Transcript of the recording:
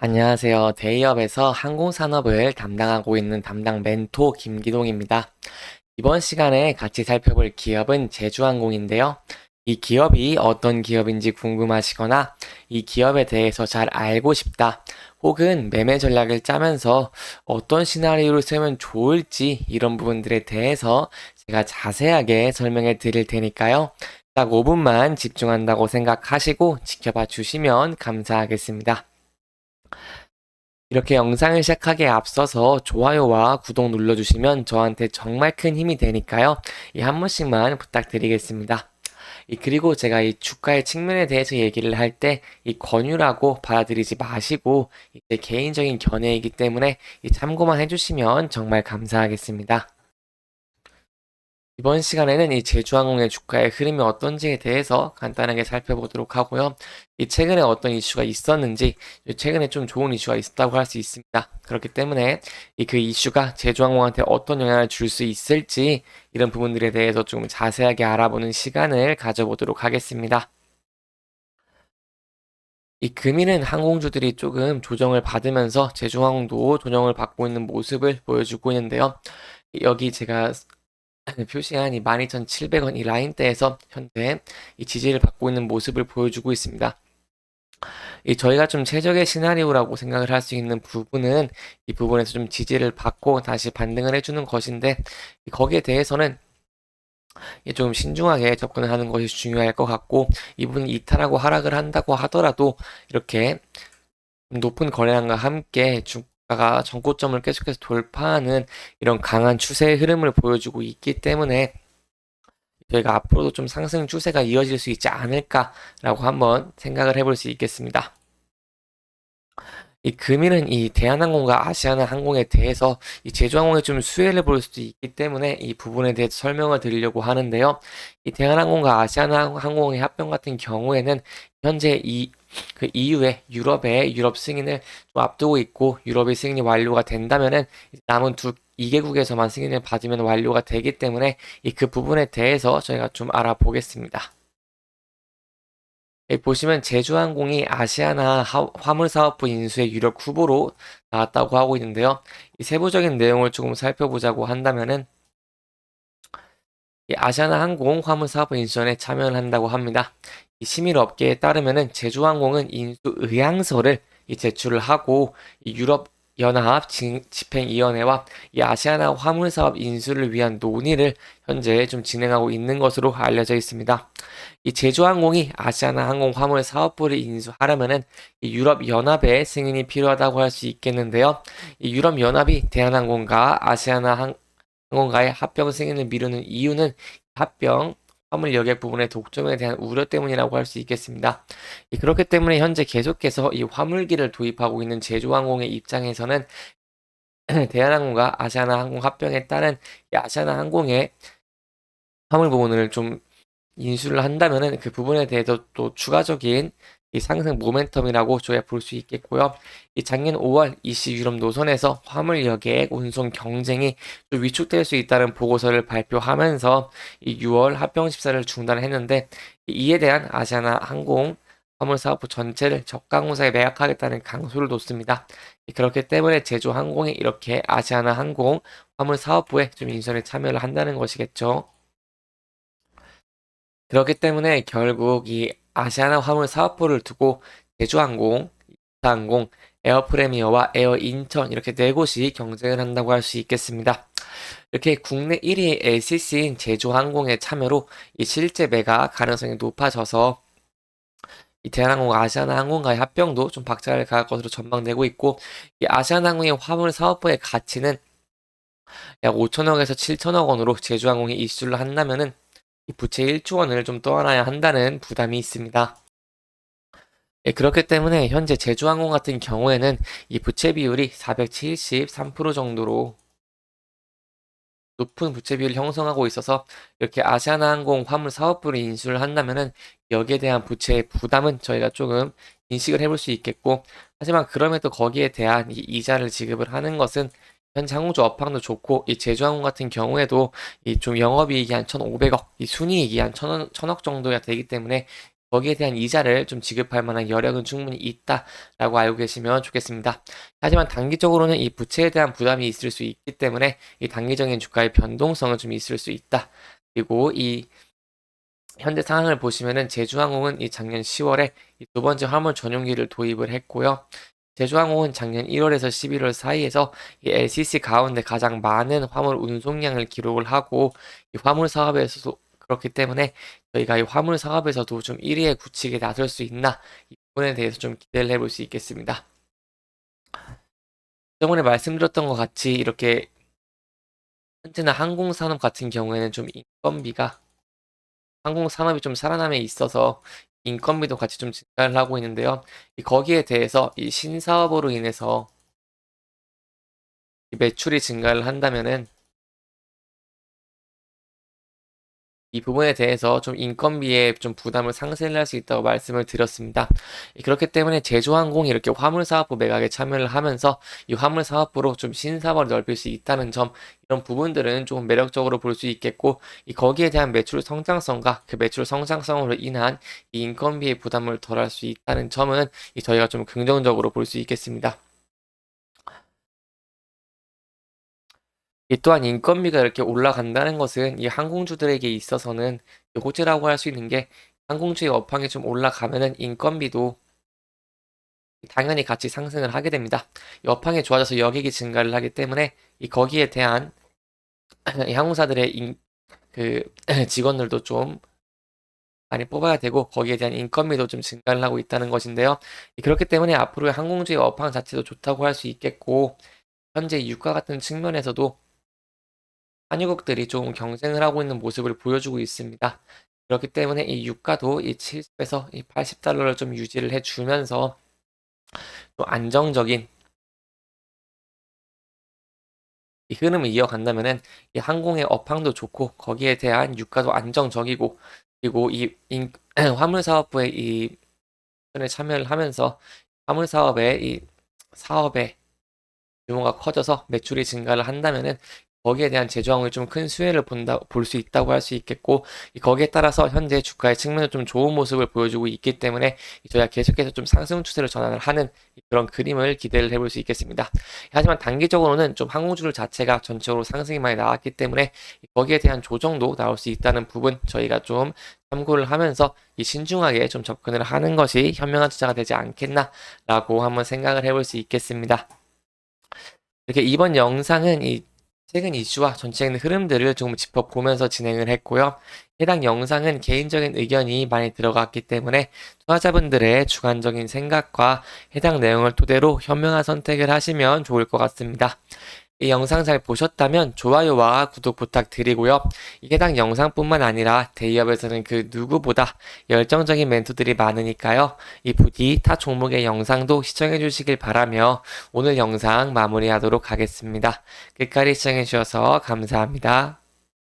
안녕하세요. 대기업에서 항공산업을 담당하고 있는 담당 멘토 김기동입니다. 이번 시간에 같이 살펴볼 기업은 제주항공인데요. 이 기업이 어떤 기업인지 궁금하시거나 이 기업에 대해서 잘 알고 싶다, 혹은 매매 전략을 짜면서 어떤 시나리오를 쓰면 좋을지 이런 부분들에 대해서 제가 자세하게 설명해 드릴 테니까요. 딱 5분만 집중한다고 생각하시고 지켜봐 주시면 감사하겠습니다. 이렇게 영상을 시작하기에 앞서서 좋아요와 구독 눌러주시면 저한테 정말 큰 힘이 되니까요. 이 한 번씩만 부탁드리겠습니다. 그리고 제가 이 주가의 측면에 대해서 얘기를 할 때 이 권유라고 받아들이지 마시고 제 개인적인 견해이기 때문에 참고만 해주시면 정말 감사하겠습니다. 이번 시간에는 이 제주항공의 주가의 흐름이 어떤지에 대해서 간단하게 살펴보도록 하고요. 최근에 어떤 이슈가 있었는지, 최근에 좀 좋은 이슈가 있었다고 할 수 있습니다. 그렇기 때문에 그 이슈가 제주항공한테 어떤 영향을 줄 수 있을지 이런 부분들에 대해서 좀 자세하게 알아보는 시간을 가져보도록 하겠습니다. 금일은 항공주들이 조금 조정을 받으면서 제주항공도 조정을 받고 있는 모습을 보여주고 있는데요. 여기 제가 표시한 이 12,700원 이 라인대에서 현재 이 지지를 받고 있는 모습을 보여주고 있습니다. 저희가 좀 최적의 시나리오라고 생각을 할 수 있는 부분은 이 부분에서 좀 지지를 받고 다시 반등을 해주는 것인데, 거기에 대해서는 조금 신중하게 접근을 하는 것이 중요할 것 같고, 이 부분 이탈하고 하락을 한다고 하더라도 이렇게 높은 거래량과 함께 주가가 전고점을 계속해서 돌파하는 이런 강한 추세의 흐름을 보여주고 있기 때문에 저희가 앞으로도 좀 상승 추세가 이어질 수 있지 않을까라고 한번 생각을 해볼 수 있겠습니다. 금일은 이 대한항공과 아시아나항공에 대해서 이 제주항공에 좀 수혜를 볼 수도 있기 때문에 이 부분에 대해서 설명을 드리려고 하는데요. 이 대한항공과 아시아나항공의 합병 같은 경우에는 현재 그 이후에 유럽 승인을 좀 앞두고 있고, 유럽의 승인이 완료가 된다면은 남은 2개국에서만 승인을 받으면 완료가 되기 때문에 그 부분에 대해서 저희가 좀 알아보겠습니다. 보시면 제주항공이 아시아나 화물사업부 인수의 유력 후보로 나왔다고 하고 있는데요. 이 세부적인 내용을 조금 살펴보자고 한다면은 아시아나 항공 화물사업부 인수전에 참여를 한다고 합니다. 이 시민업계에 따르면은 제주항공은 인수 의향서를 제출을 하고 이 유럽 연합 집행위원회와 이 아시아나 화물사업 인수를 위한 논의를 현재 좀 진행하고 있는 것으로 알려져 있습니다. 이 제주항공이 아시아나 항공 화물 사업부를 인수하려면은 이 유럽 연합의 승인이 필요하다고 할 수 있겠는데요. 이 유럽 연합이 대한항공과 아시아나 항공과의 합병 승인을 미루는 이유는 합병 화물 여객 부분의 독점에 대한 우려 때문이라고 할 수 있겠습니다. 그렇기 때문에 현재 계속해서 이 화물기를 도입하고 있는 제주항공의 입장에서는 대한항공과 아시아나항공 합병에 따른 이 아시아나항공의 화물 부분을 좀 인수를 한다면은 그 부분에 대해서 또 추가적인 이 상승 모멘텀이라고 저희가 볼 수 있겠고요. 이 작년 5월 이시 유럽 노선에서 화물 여객 운송 경쟁이 좀 위축될 수 있다는 보고서를 발표하면서 이 6월 합병 심사를 중단했는데, 이에 대한 아시아나 항공 화물 사업부 전체를 적강호사에 매각하겠다는 강수를 뒀습니다. 그렇기 때문에 제주항공이 이렇게 아시아나 항공 화물 사업부에 좀 인수에 참여를 한다는 것이겠죠. 그렇기 때문에 결국 이 아시아나 화물 사업부를 두고 제주항공, 이타항공, 에어프레미어와 에어인천 이렇게 네 곳이 경쟁을 한다고 할 수 있겠습니다. 이렇게 국내 1위 LCC인 제주항공의 참여로 이 실제 매각 가능성이 높아져서 이 대한항공과 아시아나항공과의 합병도 좀 박차를 가할 것으로 전망되고 있고, 이 아시아나항공의 화물 사업부의 가치는 약 5천억에서 7천억 원으로 제주항공이 이수를 한다면은 이 부채 1조 원을 좀 떠안아야 한다는 부담이 있습니다. 그렇기 때문에 현재 제주항공 같은 경우에는 이 부채 비율이 473% 정도로 높은 부채 비율을 형성하고 있어서 이렇게 아시아나항공 화물 사업부를 인수를 한다면은 여기에 대한 부채의 부담은 저희가 조금 인식을 해볼 수 있겠고, 하지만 그럼에도 거기에 대한 이 이자를 지급을 하는 것은 현재 항공주 업황도 좋고, 이 제주항공 같은 경우에도 이 좀 영업이익이 한 1,500억, 이 순이익이 한 1,000억 정도가 되기 때문에 거기에 대한 이자를 좀 지급할 만한 여력은 충분히 있다라고 알고 계시면 좋겠습니다. 하지만 단기적으로는 이 부채에 대한 부담이 있을 수 있기 때문에 이 단기적인 주가의 변동성은 좀 있을 수 있다. 그리고 이 현재 상황을 보시면은 제주항공은 이 작년 10월에 이 두 번째 화물 전용기를 도입을 했고요. 제주항공은 작년 1월에서 11월 사이에서 이 LCC 가운데 가장 많은 화물 운송량을 기록을 하고 이 화물 사업에서도 그렇기 때문에 저희가 이 화물 사업에서도 좀 1위에 굳히게 나설 수 있나 이 부분에 대해서 좀 기대를 해볼 수 있겠습니다. 저번에 말씀드렸던 것 같이 이렇게 현재는 항공산업 같은 경우에는 좀 인건비가 항공산업이 좀 살아남에 있어서 인건비도 같이 좀 증가를 하고 있는데요. 거기에 대해서 이 신사업으로 인해서 이 매출이 증가를 한다면은 이 부분에 대해서 좀 인건비에 좀 부담을 상쇄를 할 수 있다고 말씀을 드렸습니다. 그렇기 때문에 제주항공이 이렇게 화물사업부 매각에 참여를 하면서 이 화물사업부로 좀 신사업을 넓힐 수 있다는 점, 이런 부분들은 조금 매력적으로 볼 수 있겠고, 거기에 대한 매출 성장성과 그 매출 성장성으로 인한 이 인건비의 부담을 덜할 수 있다는 점은 저희가 좀 긍정적으로 볼 수 있겠습니다. 이 또한 인건비가 이렇게 올라간다는 것은 이 항공주들에게 있어서는 호재라고 할 수 있는 게, 항공주의 업황이 좀 올라가면은 인건비도 당연히 같이 상승을 하게 됩니다. 이 업황이 좋아져서 여객이 증가를 하기 때문에 거기에 대한 이 항공사들의 그 직원들도 좀 많이 뽑아야 되고, 거기에 대한 인건비도 좀 증가를 하고 있다는 것인데요. 그렇기 때문에 앞으로의 항공주의 업황 자체도 좋다고 할 수 있겠고, 현재 유가 같은 측면에서도 한유국들이 좀 경쟁을 하고 있는 모습을 보여주고 있습니다. 그렇기 때문에 이 유가도 이 70에서 이 80달러를 좀 유지를 해주면서 또 안정적인 이 흐름을 이어간다면은 이 항공의 업황도 좋고, 거기에 대한 유가도 안정적이고, 그리고 화물 사업부의 이 참여를 하면서 화물 사업의 이 사업의 규모가 커져서 매출이 증가를 한다면은 거기에 대한 제조항이 좀 큰 수혜를 볼 수 있다고 할 수 있겠고, 거기에 따라서 현재 주가의 측면에 좀 좋은 모습을 보여주고 있기 때문에 저희가 계속해서 좀 상승 추세를 전환을 하는 그런 그림을 기대를 해볼 수 있겠습니다. 하지만 단기적으로는 좀 항공주들 자체가 전체적으로 상승이 많이 나왔기 때문에 거기에 대한 조정도 나올 수 있다는 부분, 저희가 좀 참고를 하면서 신중하게 좀 접근을 하는 것이 현명한 투자가 되지 않겠나라고 한번 생각을 해볼 수 있겠습니다. 이렇게 이번 영상은 이 최근 이슈와 전체적인 흐름들을 조금 짚어보면서 진행을 했고요. 해당 영상은 개인적인 의견이 많이 들어갔기 때문에 투자자분들의 주관적인 생각과 해당 내용을 토대로 현명한 선택을 하시면 좋을 것 같습니다. 이 영상 잘 보셨다면 좋아요와 구독 부탁드리고요. 해당 영상뿐만 아니라 대기업에서는 그 누구보다 열정적인 멘토들이 많으니까요. 부디 타 종목의 영상도 시청해 주시길 바라며 오늘 영상 마무리하도록 하겠습니다. 끝까지 시청해 주셔서 감사합니다.